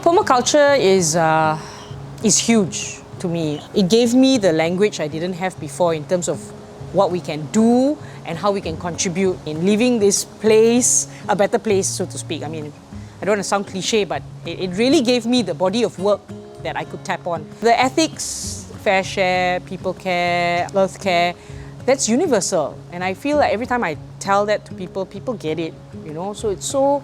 permaculture is huge to me. It gave me the language I didn't have before in terms of what we can do and how we can contribute in leaving this place a better place, so to speak. I mean, I don't want to sound cliche, but it really gave me the body of work that I could tap on. The ethics, fair share, people care, earth care, that's universal. And I feel like every time I tell that to people, people get it, you know? So it's so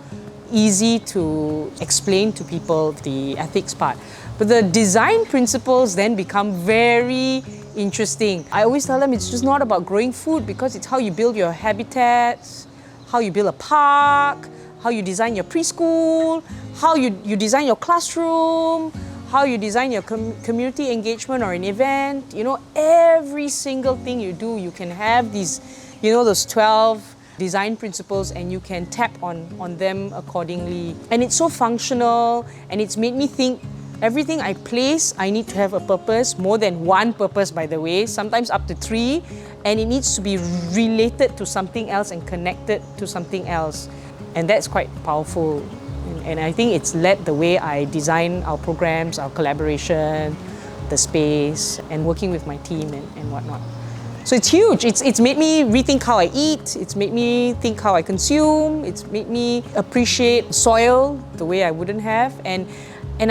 easy to explain to people the ethics part. But the design principles then become very interesting. I always tell them it's just not about growing food, because it's how you build your habitats, how you build a park, how you design your preschool, how you design your classroom, how you design your community engagement or an event. You know, every single thing you do, you can have these, you know, those 12 design principles, and you can tap on them accordingly. And it's so functional, and it's made me think everything I place, I need to have a purpose, more than one purpose, by the way, sometimes up to 3, and it needs to be related to something else and connected to something else. And that's quite powerful. And I think it's led the way I design our programs, our collaboration, the space, and working with my team and whatnot. So it's huge. It's made me rethink how I eat. It's made me think how I consume. It's made me appreciate soil the way I wouldn't have. And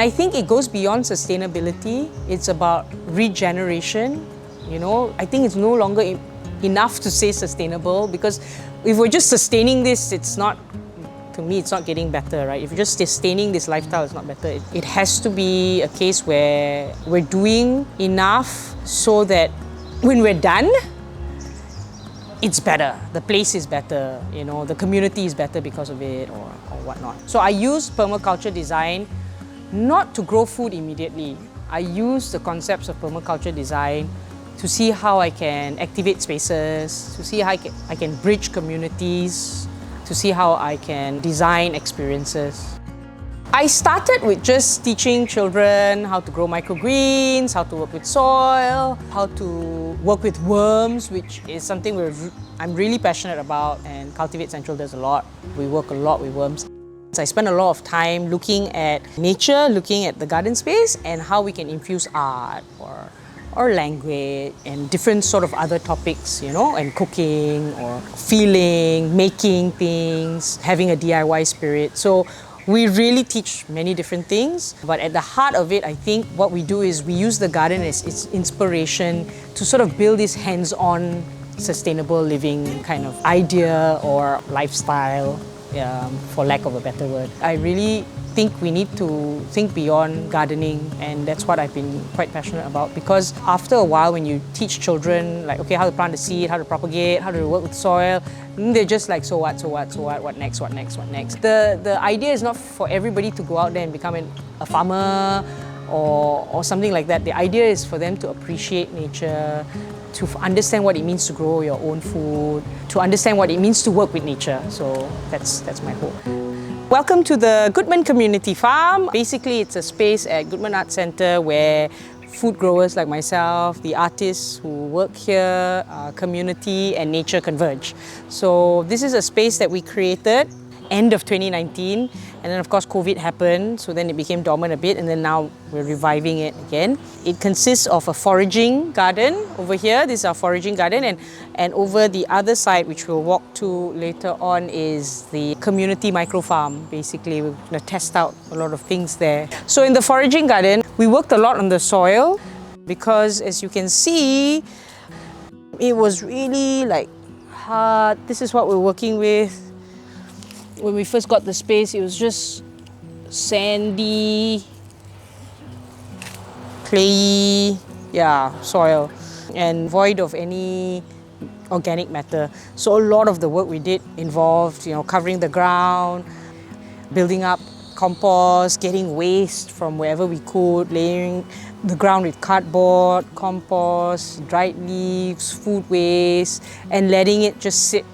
I think it goes beyond sustainability. It's about regeneration. You know, I think it's no longer enough to say sustainable, because if we're just sustaining this, it's not, to me, it's not getting better, right? If you're just sustaining this lifestyle, it's not better. It has to be a case where we're doing enough so that when we're done, it's better. The place is better, you know, the community is better because of it, or whatnot. So I use permaculture design not to grow food immediately. I use the concepts of permaculture design to see how I can activate spaces, to see how I can bridge communities, to see how I can design experiences. I started with just teaching children how to grow microgreens, how to work with soil, how to work with worms, which is something I'm really passionate about, and Cultivate Central does a lot. We work a lot with worms. So I spend a lot of time looking at nature, looking at the garden space, and how we can infuse art or language and different sort of other topics, you know, and cooking or feeling, making things, having a DIY spirit. So we really teach many different things, but at the heart of it, I think what we do is we use the garden as its inspiration to sort of build this hands-on, sustainable living kind of idea or lifestyle, for lack of a better word. I really think we need to think beyond gardening, and that's what I've been quite passionate about, because after a while when you teach children like, okay, how to plant a seed, how to propagate, how to work with soil, they're just like, so what next? The idea is not for everybody to go out there and become a farmer or something like that. The idea is for them to appreciate nature, to understand what it means to grow your own food, to understand what it means to work with nature. So that's my hope. Welcome to the Goodman Community Farm. Basically, it's a space at Goodman Arts Centre where food growers like myself, the artists who work here, community and nature converge. So this is a space that we created end of 2019, and then of course COVID happened, so then it became dormant a bit, and then now we're reviving it again. It consists of a foraging garden over here. This is our foraging garden, and over the other side, which we'll walk to later on, is the community micro farm. Basically, we're going to test out a lot of things there. So in the foraging garden, we worked a lot on the soil, because as you can see, it was really like hard. This is what we're working with. When we first got the space, it was just sandy, clayey, soil, and void of any organic matter. So a lot of the work we did involved, you know, covering the ground, building up compost, getting waste from wherever we could, layering the ground with cardboard, compost, dried leaves, food waste, and letting it just sit.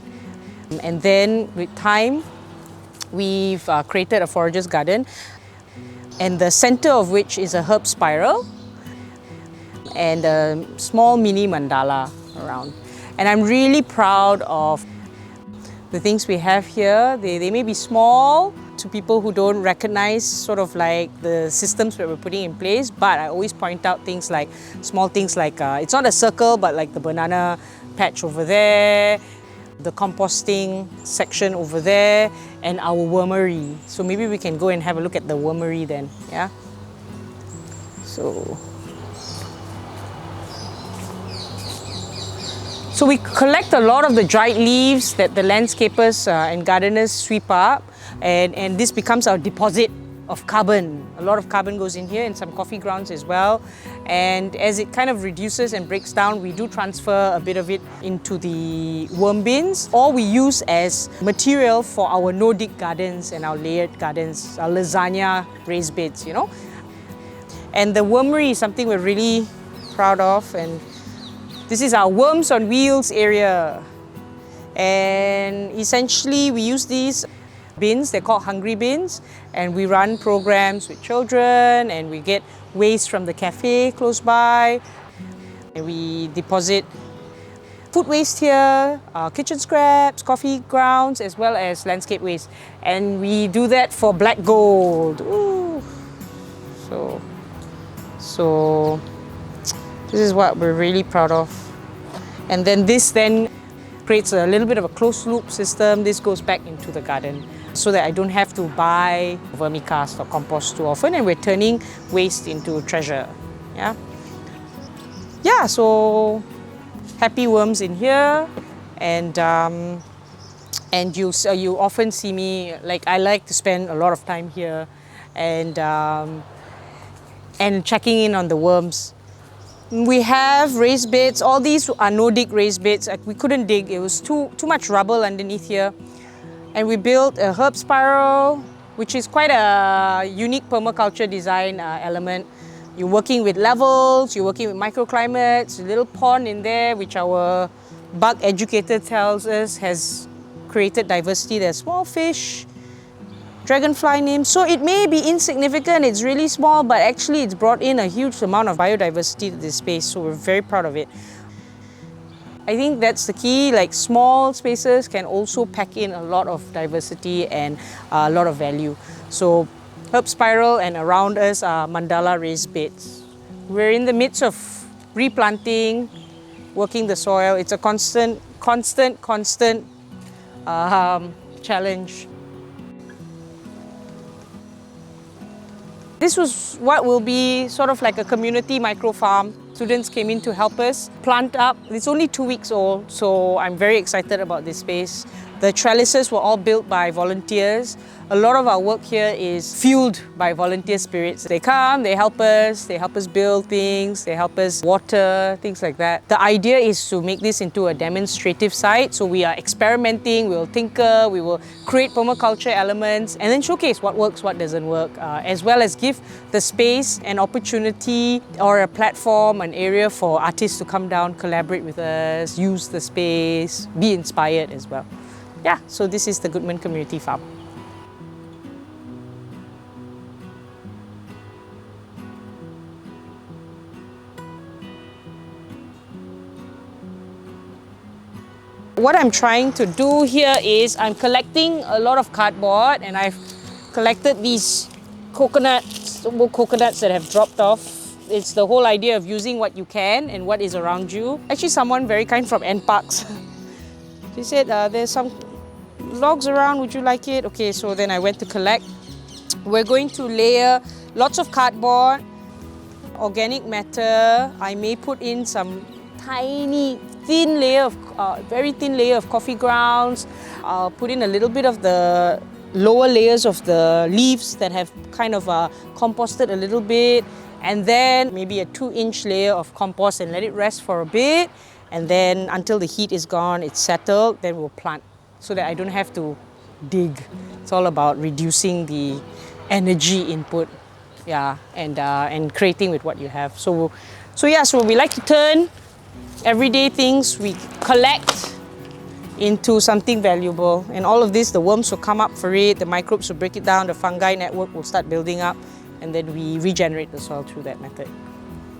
And then with time, we've created a forager's garden, and the center of which is a herb spiral and a small mini mandala around. And I'm really proud of the things we have here. They may be small, to people who don't recognize sort of like the systems that we're putting in place, but I always point out things like, small things like, it's not a circle, but like the banana patch over there, the composting section over there, and our wormery. So maybe we can go and have a look at the wormery then, yeah? So we collect a lot of the dried leaves that the landscapers and gardeners sweep up, and this becomes our deposit of carbon. A lot of carbon goes in here and some coffee grounds as well. And as it kind of reduces and breaks down, we do transfer a bit of it into the worm bins, or we use as material for our no-dig gardens and our layered gardens, our lasagna raised beds, you know. And the wormery is something we're really proud of, and this is our worms on wheels area. And essentially we use these bins, they're called hungry bins, and we run programs with children, and we get waste from the cafe close by, and we deposit food waste here, kitchen scraps, coffee grounds, as well as landscape waste. And we do that for black gold. Ooh. So this is what we're really proud of. And then this then creates a little bit of a closed loop system. This goes back into the garden so that I don't have to buy vermicast or compost too often, and we're turning waste into treasure. Yeah, so happy worms in here, and you often see me, like, I like to spend a lot of time here and checking in on the worms. We have raised beds. All these are no-dig raised beds. We couldn't dig. It was too much rubble underneath here. And we built a herb spiral, which is quite a unique permaculture design element. You're working with levels, you're working with microclimates, a little pond in there, which our bug educator tells us has created diversity. There's small fish, dragonfly nymphs. So it may be insignificant, it's really small, but actually it's brought in a huge amount of biodiversity to this space, so we're very proud of it. I think that's the key, like small spaces can also pack in a lot of diversity and a lot of value. So herb spiral, and around us are mandala raised beds. We're in the midst of replanting, working the soil. It's a constant challenge. This was what will be sort of like a community micro farm. Students came in to help us plant up. It's only 2 weeks old, so I'm very excited about this space. The trellises were all built by volunteers. A lot of our work here is fueled by volunteer spirits. They come, they help us build things, they help us water, things like that. The idea is to make this into a demonstrative site, so we are experimenting, we'll tinker, we will create permaculture elements, and then showcase what works, what doesn't work, as well as give the space an opportunity or a platform, an area for artists to come down, collaborate with us, use the space, be inspired as well. Yeah, so this is the Goodman Community Farm. What I'm trying to do here is I'm collecting a lot of cardboard, and I've collected these coconuts that have dropped off. It's the whole idea of using what you can and what is around you. Actually, someone very kind from NParks, she said, there's some logs around, would you like it? Okay, so then I went to collect. We're going to layer lots of cardboard, organic matter. I may put in some tiny, thin layer of, very thin layer of coffee grounds. I'll put in a little bit of the lower layers of the leaves that have kind of composted a little bit, and then maybe a 2-inch layer of compost, and let it rest for a bit, and then until the heat is gone, it's settled, then we'll plant so that I don't have to dig. It's all about reducing the energy input, yeah, and creating with what you have. So we like to turn everyday things we collect into something valuable. And all of this, the worms will come up for it, the microbes will break it down, the fungi network will start building up, and then we regenerate the soil through that method.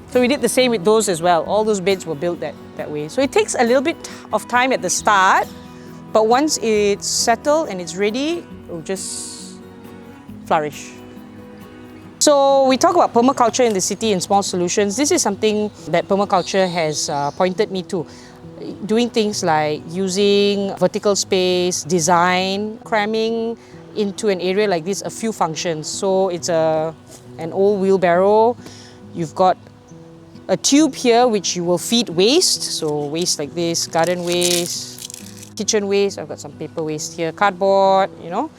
So we did the same with those as well. All those beds were built that way. So it takes a little bit of time at the start, but once it's settled and it's ready, we'll just flourish. So we talk about permaculture in the city and small solutions. This is something that permaculture has pointed me to. Doing things like using vertical space, design, cramming into an area like this a few functions. So it's an old wheelbarrow. You've got a tube here which you will feed waste. So waste like this, garden waste, kitchen waste. I've got some paper waste here, cardboard, you know.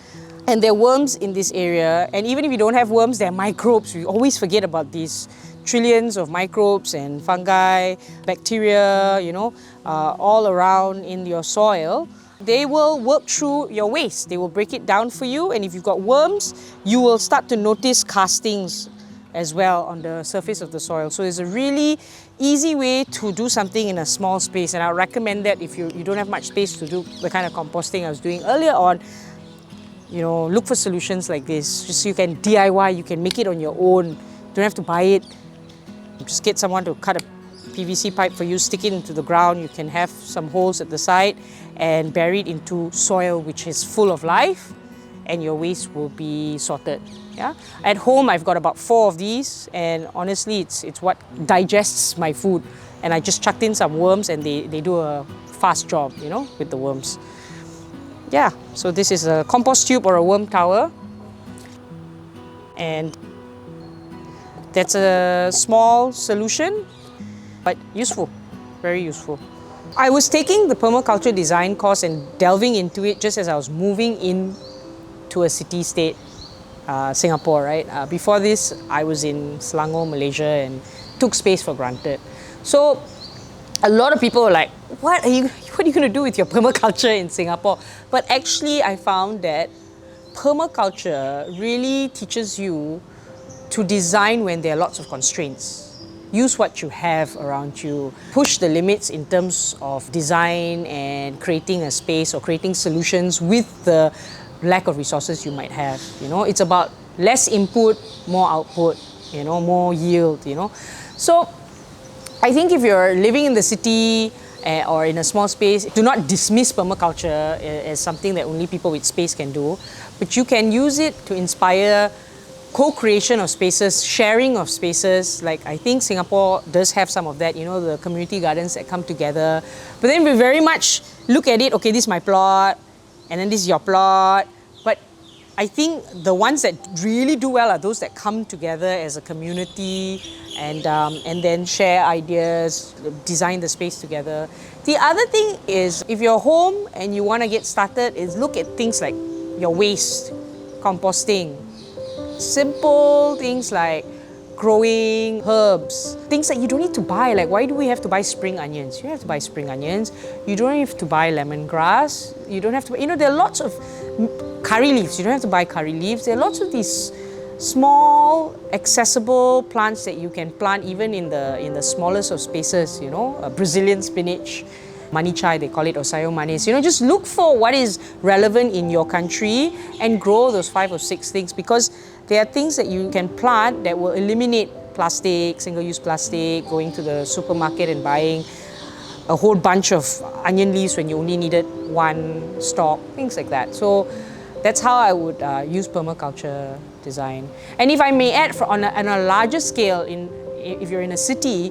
And there are worms in this area. And even if you don't have worms, there are microbes. We always forget about these trillions of microbes and fungi, bacteria, you know, all around in your soil. They will work through your waste. They will break it down for you. And if you've got worms, you will start to notice castings as well on the surface of the soil. So it's a really easy way to do something in a small space. And I recommend that if you don't have much space to do the kind of composting I was doing earlier on, you know, look for solutions like this. Just so you can DIY, you can make it on your own. You don't have to buy it. Just get someone to cut a PVC pipe for you, stick it into the ground. You can have some holes at the side and bury it into soil which is full of life, and your waste will be sorted. Yeah? At home, I've got about 4 of these, and honestly, it's what digests my food. And I just chucked in some worms and they do a fast job, you know, with the worms. Yeah, so this is a compost tube or a worm tower. And that's a small solution, but useful, very useful. I was taking the permaculture design course and delving into it just as I was moving in to a city-state, Singapore, right? Before this, I was in Selangor, Malaysia, and took space for granted. So a lot of people were like, what are you going to do with your permaculture in Singapore? But actually, I found that permaculture really teaches you to design when there are lots of constraints. Use what you have around you. Push the limits in terms of design and creating a space or creating solutions with the lack of resources you might have. You know, it's about less input, more output, you know, more yield, you know. So I think if you're living in the city or in a small space, do not dismiss permaculture as something that only people with space can do, but you can use it to inspire co-creation of spaces, sharing of spaces. Like I think Singapore does have some of that, you know, the community gardens that come together. But then we very much look at it, okay, this is my plot, and then this is your plot. But I think the ones that really do well are those that come together as a community and then share ideas, design the space together. The other thing is, if you're home and you want to get started, is look at things like your waste, composting, simple things like growing herbs, things that you don't need to buy. Like, why do we have to buy spring onions? You don't have to buy spring onions. You don't have to buy lemongrass. You don't have to buy, you know, there are lots of curry leaves. You don't have to buy curry leaves. There are lots of these small, accessible plants that you can plant even in the smallest of spaces, you know, Brazilian spinach, mani chai, they call it, or sayo manis. You know, just look for what is relevant in your country and grow those 5 or 6 things, because there are things that you can plant that will eliminate plastic, single-use plastic, going to the supermarket and buying a whole bunch of onion leaves when you only needed 1 stalk, things like that. So that's how I would use permaculture design. And if I may add, on a larger scale, if you're in a city,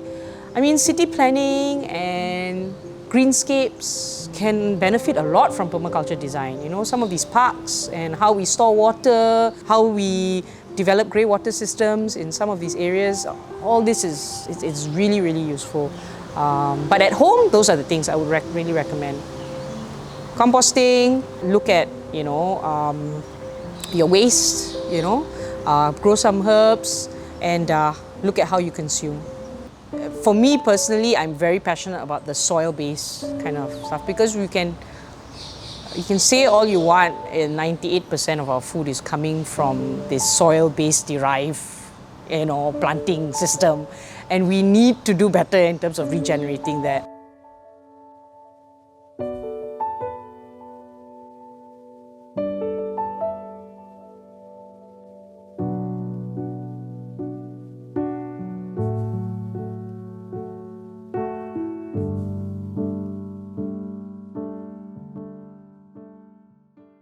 I mean, city planning and greenscapes can benefit a lot from permaculture design. You know, some of these parks and how we store water, how we develop grey water systems in some of these areas, all this is really, really useful. But at home, those are the things I would really recommend. Composting, look at, you know, your waste, you know, grow some herbs, and look at how you consume. For me personally, I'm very passionate about the soil-based kind of stuff, because you can say all you want, 98% of our food is coming from this soil-based derived, you know, planting system, and we need to do better in terms of regenerating that.